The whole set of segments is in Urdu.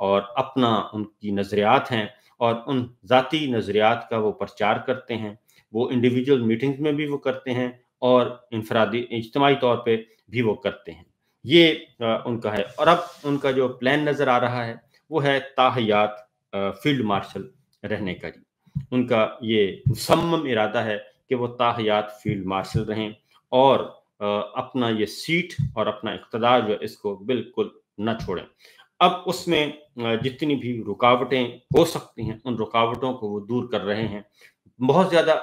اور اپنا ان کی نظریات ہیں اور ان ذاتی نظریات کا وہ پرچار کرتے ہیں، وہ انڈیویجول میٹنگز میں بھی وہ کرتے ہیں اور انفرادی اجتماعی طور پہ بھی وہ کرتے ہیں۔ یہ ان کا ہے، اور اب ان کا جو پلان نظر آ رہا ہے وہ ہے تاحیات فیلڈ مارشل رہنے کا جی۔ ان کا یہ مصمم ارادہ ہے کہ وہ تاحیات فیلڈ مارشل رہیں اور اپنا یہ سیٹ اور اپنا اقتدار جو ہے اس کو بالکل نہ چھوڑیں۔ اب اس میں جتنی بھی رکاوٹیں ہو سکتی ہیں ان رکاوٹوں کو وہ دور کر رہے ہیں، بہت زیادہ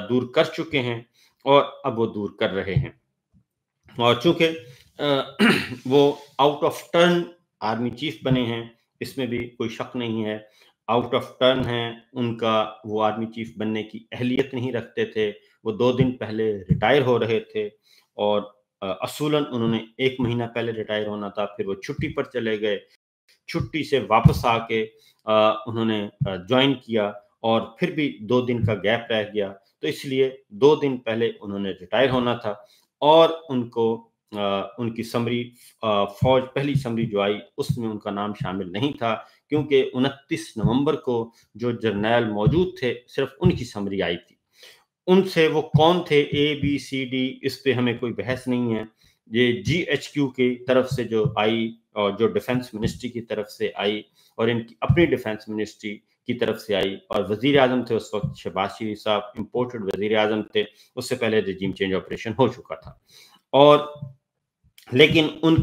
دور کر چکے ہیں اور اب وہ دور کر رہے ہیں۔ اور چونکہ وہ out of turn army chief بنے ہیں، اس میں بھی کوئی شک نہیں ہے، آؤٹ آف ٹرن ہیں، ان کا وہ آرمی چیف بننے کی اہلیت نہیں رکھتے تھے، وہ 2 دن پہلے ریٹائر ہو رہے تھے اور اصولاً انہوں نے 1 مہینہ پہلے ریٹائر ہونا تھا، پھر وہ چھٹی پر چلے گئے، چھٹی سے واپس آ کے انہوں نے جوائن کیا اور پھر بھی 2 دن کا گیپ رہ گیا، تو اس لیے 2 دن پہلے انہوں نے ریٹائر ہونا تھا اور ان کو ان کی سمری فوج پہلی سمری جو آئی اس میں ان کا نام شامل نہیں تھا، کیونکہ 29 نومبر کو جو جرنیل موجود تھے صرف ان کی سمری آئی تھی۔ ان سے وہ کون تھے، اے بی سی ڈی، اس پہ ہمیں کوئی بحث نہیں ہے، یہ جی ایچ کیو کی طرف سے جو آئی اور جو ڈیفنس منسٹری کی طرف سے آئی اور ان کی اپنی ڈیفنس منسٹری کی طرف سے آئی، اور وزیر اعظم تھے اس وقت شہباز شریف صاحب، امپورٹڈ وزیر اعظم تھے، اس سے پہلے رجیم چینج آپریشن ہو چکا تھا۔ اور لیکن ان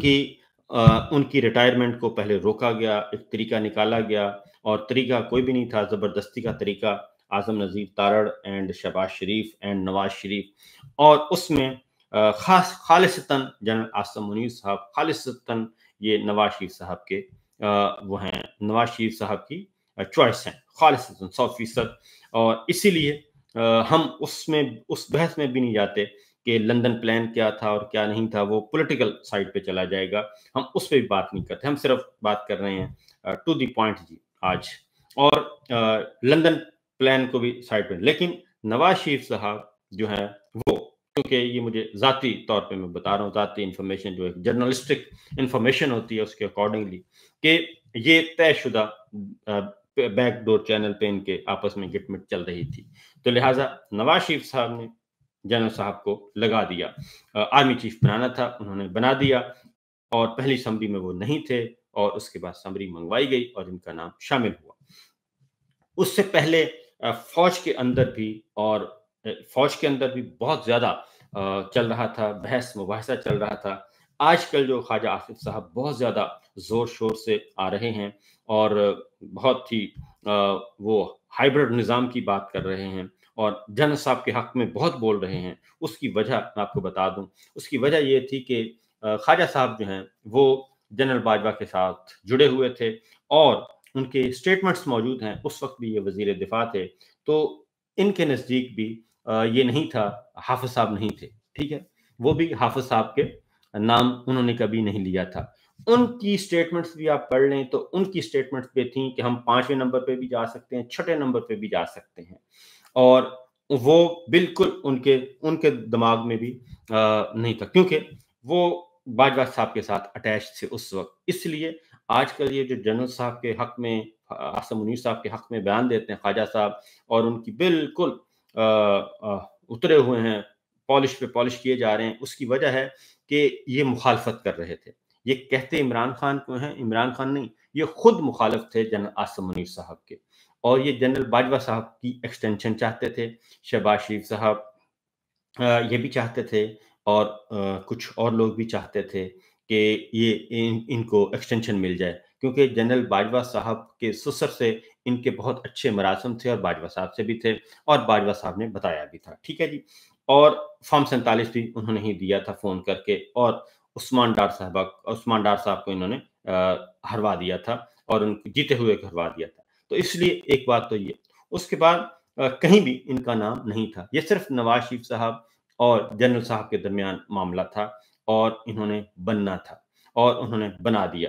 کی ریٹائرمنٹ کو پہلے روکا گیا، ایک طریقہ نکالا گیا اور طریقہ کوئی بھی نہیں تھا، زبردستی کا طریقہ، اعظم نذیر تارڑ اینڈ شہباز شریف اینڈ نواز شریف، اور اس میں خالصتاً جنرل عاصم منیر صاحب، خالصتاً یہ نواز شریف صاحب کے وہ ہیں، نواز شریف صاحب کی چوائس ہیں خالصتاً 100%۔ اور اسی لیے ہم اس بحث میں بھی نہیں جاتے کہ لندن پلان کیا تھا اور کیا نہیں تھا، وہ پولیٹیکل سائڈ پہ چلا جائے گا، ہم اس پہ بھی بات نہیں کرتے، ہم صرف بات کر رہے ہیں ٹو دی پوائنٹ جی آج، اور لندن پلان کو بھی سائڈ پہ۔ لیکن نواز شریف صاحب جو ہیں وہ، کیونکہ یہ مجھے ذاتی طور پہ میں بتا رہا ہوں، ذاتی انفارمیشن جو ہے جرنلسٹک انفارمیشن ہوتی ہے اس کے اکارڈنگلی، کہ یہ طے شدہ بیک ڈور چینل پہ ان کے آپس میں گٹ مٹ چل رہی تھی، تو لہٰذا نواز شریف صاحب نے جنرل صاحب کو لگا دیا، آرمی چیف بنانا تھا، انہوں نے بنا دیا، اور پہلی سمری میں وہ نہیں تھے اور اس کے بعد سمری منگوائی گئی اور ان کا نام شامل ہوا۔ اس سے پہلے فوج کے اندر بھی بہت زیادہ چل رہا تھا، بحث مباحثہ چل رہا تھا۔ آج کل جو خواجہ آصف صاحب بہت زیادہ زور شور سے آ رہے ہیں اور بہت ہی وہ ہائیبرڈ نظام کی بات کر رہے ہیں اور جنرل صاحب کے حق میں بہت بول رہے ہیں، اس کی وجہ میں آپ کو بتا دوں، اس کی وجہ یہ تھی کہ خواجہ صاحب جو ہیں وہ جنرل باجوہ کے ساتھ جڑے ہوئے تھے اور ان کے اسٹیٹمنٹس موجود ہیں، اس وقت بھی یہ وزیر دفاع تھے، تو ان کے نزدیک بھی یہ نہیں تھا، حافظ صاحب نہیں تھے، ٹھیک ہے، وہ بھی حافظ صاحب کے نام انہوں نے کبھی نہیں لیا تھا۔ ان کی سٹیٹمنٹس بھی آپ پڑھ لیں تو ان کی سٹیٹمنٹس پہ تھیں کہ ہم 5ویں نمبر پہ بھی جا سکتے ہیں، 6 نمبر پہ بھی جا سکتے ہیں، اور وہ بالکل ان کے دماغ میں بھی نہیں تھا، کیونکہ وہ باجوہ صاحب کے ساتھ اٹیچ تھے اس وقت۔ اس لیے آج کل یہ جو جنرل صاحب کے حق میں، عاصم منیر صاحب کے حق میں بیان دیتے ہیں خواجہ صاحب، اور ان کی بالکل اترے ہوئے ہیں، پالش پہ پالش کیے جا رہے ہیں، اس کی وجہ ہے کہ یہ مخالفت کر رہے تھے۔ یہ کہتے عمران خان کو ہیں، عمران خان نہیں، یہ خود مخالف تھے جنرل عاصم منیر صاحب کے، اور یہ جنرل باجوہ صاحب کی ایکسٹینشن چاہتے تھے، شہباز شریف صاحب یہ بھی چاہتے تھے، اور کچھ اور لوگ بھی چاہتے تھے کہ یہ ان کو ایکسٹینشن مل جائے، کیونکہ جنرل باجوہ صاحب کے سسر سے ان کے بہت اچھے مراسم تھے اور باجوہ صاحب سے بھی تھے، اور باجوہ صاحب نے بتایا بھی تھا، ٹھیک ہے جی۔ اور فارم 47 بھی انہوں نے ہی دیا تھا فون کر کے، اور عثمان ڈار صاحب کو انہوں نے ہروا دیا تھا اور ان کو جیتے ہوئے ہروا دیا تھا، تو اس لیے ایک بات تو یہ۔ اس کے بعد کہیں بھی ان کا نام نہیں تھا، یہ صرف نواز شریف صاحب اور جنرل صاحب کے درمیان معاملہ تھا، اور انہوں نے بننا تھا اور انہوں نے بنا دیا۔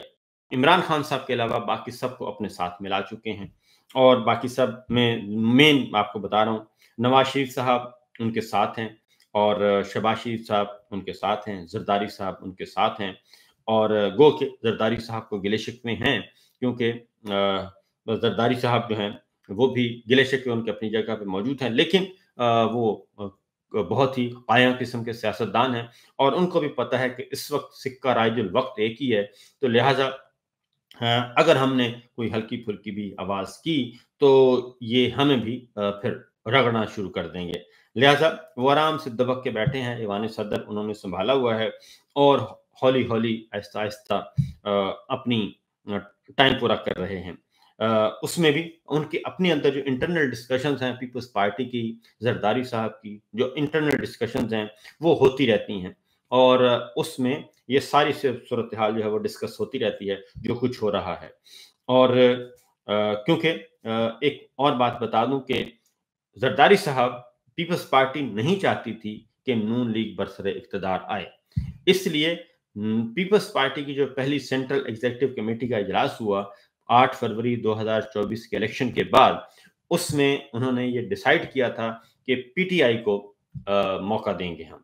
عمران خان صاحب کے علاوہ باقی سب کو اپنے ساتھ ملا چکے ہیں، اور باقی سب میں مین آپ کو بتا رہا ہوں، نواز شریف صاحب ان کے ساتھ ہیں، اور شہباز شریف صاحب ان کے ساتھ ہیں، زرداری صاحب ان کے ساتھ ہیں، اور گو کہ زرداری صاحب کو گلے شکوے ہیں کیونکہ زرداری صاحب جو ہیں وہ بھی گلے شکوے ان کے اپنی جگہ پہ موجود ہیں، لیکن وہ بہت ہی قائم قسم کے سیاستدان ہیں، اور ان کو بھی پتہ ہے کہ اس وقت سکہ رائج الوقت ایک ہی ہے، تو لہٰذا اگر ہم نے کوئی ہلکی پھلکی بھی آواز کی تو یہ ہمیں بھی پھر رگڑنا شروع کر دیں گے، لہٰذا وہ آرام سے دبک کے بیٹھے ہیں، ایوان صدر انہوں نے سنبھالا ہوا ہے، اور ہولی ہولی آہستہ آہستہ اپنی ٹائم پورا کر رہے ہیں۔ اس میں بھی ان کے اپنے اندر جو انٹرنل ڈسکشنز ہیں پیپلز پارٹی کی، زرداری صاحب کی جو انٹرنل ڈسکشنز ہیں وہ ہوتی رہتی ہیں، اور اس میں یہ ساری صورتحال جو ہے وہ ڈسکس ہوتی رہتی ہے جو کچھ ہو رہا ہے۔ اور کیونکہ ایک اور بات بتا دوں کہ زرداری صاحب پیپلز پارٹی نہیں چاہتی تھی کہ نون لیگ برسر اقتدار آئے، اس لیے پیپلز پارٹی کی جو پہلی سینٹرل ایگزیکٹو کمیٹی کا اجلاس ہوا 8 فروری 2024 کے الیکشن کے بعد، اس میں انہوں نے یہ ڈیسائیڈ کیا تھا کہ پی ٹی آئی کو موقع دیں گے ہم،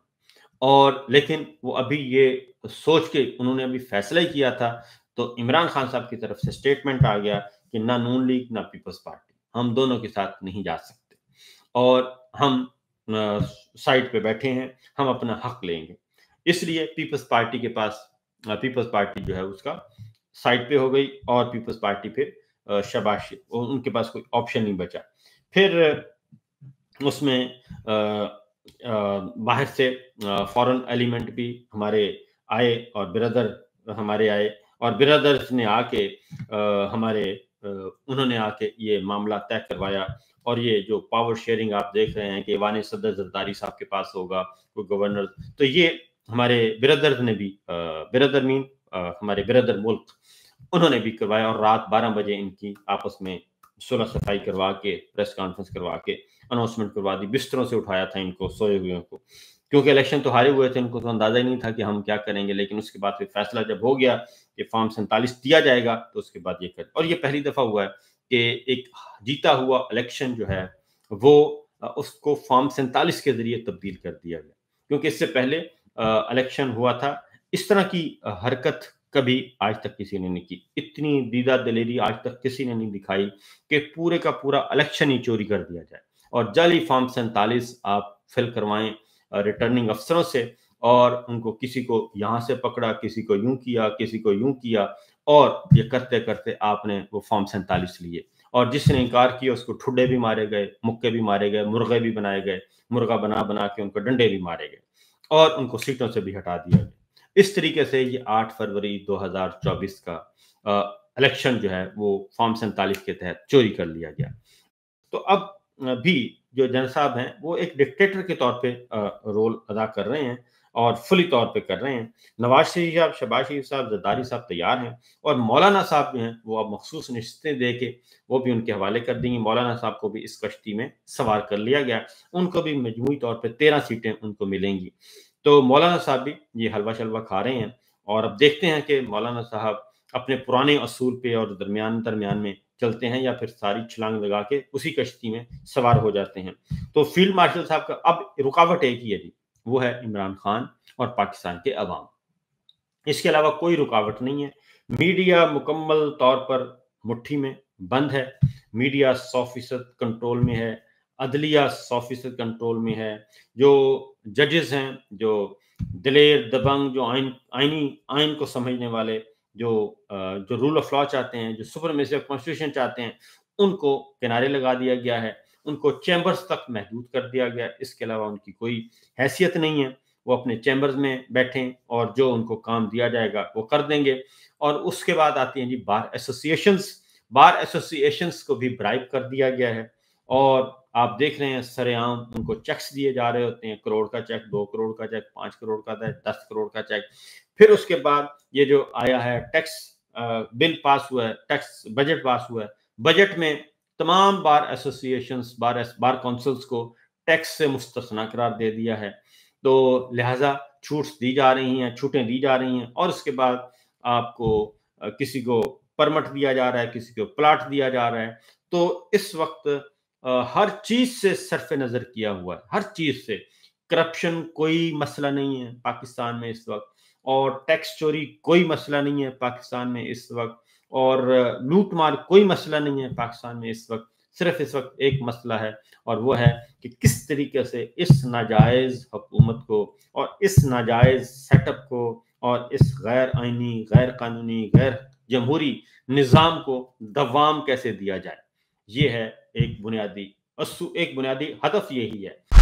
اور لیکن وہ ابھی یہ سوچ کے انہوں نے ابھی فیصلہ ہی کیا تھا، تو عمران خان صاحب کی طرف سے سٹیٹمنٹ آ گیا کہ نہ نون لیگ نہ پیپلز پارٹی، ہم دونوں کے ساتھ نہیں جا سکتے، اور ہم سائٹ پہ بیٹھے ہیں، ہم اپنا حق لیں گے۔ اس لیے پیپلز پارٹی کے پاس پیپلز پارٹی جو ہے اس کا سائٹ پہ ہو گئی، اور پیپلز پارٹی پھر شاباش، ان کے پاس کوئی آپشن نہیں بچا۔ پھر اس میں باہر سے فورن ایلیمنٹ بھی ہمارے آئے، اور بردر ہمارے آئے، اور بردرز نے آ کے انہوں نے آ کے یہ معاملہ طے کروایا، اور یہ جو پاور شیئرنگ آپ دیکھ رہے ہیں کہ ایوان صدر زرداری صاحب کے پاس ہوگا کوئی گورنر، تو یہ ہمارے بردرز نے بھی بردر مین ہمارے بردر ملک انہوں نے بھی کروایا، اور رات 12 بجے ان کی آپس میں صلح صفائی کروا کے پریس کانفرنس کروا کے اناؤنسمنٹ کروا دی، بستروں سے اٹھایا تھا ان کو سوئے ہوئے کو، کیونکہ الیکشن تو ہارے ہوئے تھے، ان کو تو اندازہ ہی نہیں تھا کہ ہم کیا کریں گے، لیکن اس کے بعد پھر فیصلہ جب ہو گیا کہ فارم 47 دیا جائے گا تو اس کے بعد یہ اور یہ پہلی دفعہ ہوا ہے کہ ایک جیتا ہوا الیکشن جو ہے وہ اس کو فارم 47 کے ذریعے تبدیل کر دیا گیا، کیونکہ اس سے پہلے الیکشن ہوا تھا، اس طرح کی حرکت کبھی آج تک کسی نے نہیں کی، اتنی دیدہ دلیری آج تک کسی نے نہیں دکھائی کہ پورے کا پورا الیکشن ہی چوری کر دیا جائے، اور جعلی فارم 47 آپ فل کروائیں ریٹرننگ افسروں سے، اور ان کو کسی کو یہاں سے پکڑا، کسی کو یوں کیا، کسی کو یوں کیا، اور یہ کرتے کرتے آپ نے وہ فارم 47 لیے، اور جس نے انکار کیا اس کو ٹھڈے بھی مارے گئے، مکے بھی مارے گئے، مرغے بھی بنائے گئے، مرغا بنا بنا کے ان کو ڈنڈے بھی مارے گئے، اور ان کو سیٹوں سے بھی ہٹا دیا گیا۔ اس طریقے سے یہ 8 فروری 2024 کا الیکشن جو ہے وہ فارم 47 کے تحت چوری کر لیا گیا۔ تو اب بھی جو جن صاحب ہیں وہ ایک ڈکٹیٹر کے طور پہ رول ادا کر رہے ہیں، اور فلی طور پہ کر رہے ہیں۔ نواز شریف صاحب، شہباز شریف صاحب، زرداری صاحب تیار ہیں، اور مولانا صاحب جو ہیں وہ اب مخصوص نشستیں دے کے وہ بھی ان کے حوالے کر دیں گے۔ مولانا صاحب کو بھی اس کشتی میں سوار کر لیا گیا، ان کو بھی مجموعی طور پہ 13 سیٹیں ان کو ملیں گی، تو مولانا صاحب بھی یہ حلوہ شلوہ کھا رہے ہیں، اور اب دیکھتے ہیں کہ مولانا صاحب اپنے پرانے اصول پہ اور درمیان میں چلتے ہیں، یا پھر ساری چھلانگ لگا کے اسی کشتی میں سوار ہو جاتے ہیں۔ تو فیلڈ مارشل صاحب کا اب رکاوٹ ایک ہی ہے جی، وہ ہے عمران خان اور پاکستان کے عوام، اس کے علاوہ کوئی رکاوٹ نہیں ہے۔ میڈیا مکمل طور پر مٹھی میں بند ہے، میڈیا 100% کنٹرول میں ہے، عدلیہ 100% کنٹرول میں ہے، جو ججز ہیں، جو دلیر دبنگ، جو آئین کو سمجھنے والے، جو رول آف لا چاہتے ہیں، جو سپرمیسی آف کانسٹیٹیوشن چاہتے ہیں، ان کو کنارے لگا دیا گیا ہے، ان کو چیمبرز تک محدود کر دیا گیا، اس کے علاوہ ان کی کوئی حیثیت نہیں ہے، وہ اپنے چیمبرز میں بیٹھیں اور جو ان کو کام دیا جائے گا وہ کر دیں گے۔ اور اس کے بعد آتی ہیں جی بار ایسوسیشنز کو بھی برائب کر دیا گیا ہے، اور آپ دیکھ رہے ہیں سر عام ان کو چیکس دیے جا رہے ہوتے ہیں، کروڑ کا چیک، 2 کروڑ کا چیک، 5 کروڑ کا چیک، 10 کروڑ کا چیک۔ پھر اس کے بعد یہ جو آیا ہے ٹیکس بل پاس ہوا ہے، ٹیکس بجٹ پاس ہوا ہے، بجٹ میں تمام بار ایسوسیشنز، بار کونسلز کو ٹیکس سے مستثنا قرار دے دیا ہے، تو لہٰذا چھوٹیں دی جا رہی ہیں، اور اس کے بعد آپ کو کسی کو پرمٹ دیا جا رہا ہے، کسی کو پلاٹ دیا جا رہا ہے، تو اس وقت ہر چیز سے صرف نظر کیا ہوا ہے، ہر چیز سے۔ کرپشن کوئی مسئلہ نہیں ہے پاکستان میں اس وقت، اور ٹیکس چوری کوئی مسئلہ نہیں ہے پاکستان میں اس وقت، اور لوٹ مار کوئی مسئلہ نہیں ہے پاکستان میں اس وقت، صرف اس وقت ایک مسئلہ ہے، اور وہ ہے کہ کس طریقے سے اس ناجائز حکومت کو اور اس ناجائز سیٹ اپ کو اور اس غیر آئینی، غیر قانونی، غیر جمہوری نظام کو دوام کیسے دیا جائے۔ یہ ہے ایک بنیادی ہدف یہی ہے۔